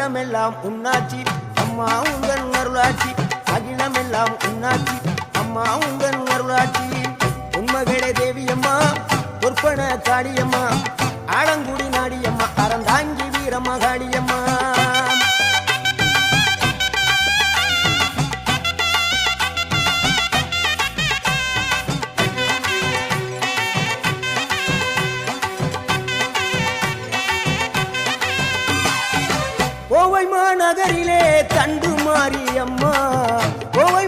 அகிலமெல்லாம் உன்னாட்சி அம்மா உங்கள் அருளாட்சி அகிலமெல்லாம் உன்னாட்சி அம்மா உங்கள் அருளாட்சி உண்மகளே தேவியம்மா பொற்பன காளியம்மா ஆலங்குடி நாடியம்மா அறந்தாங்கி வீரம்மா காளியம்மா கோவை மாநகரிலே தண்டு மாரியம்மா கோவை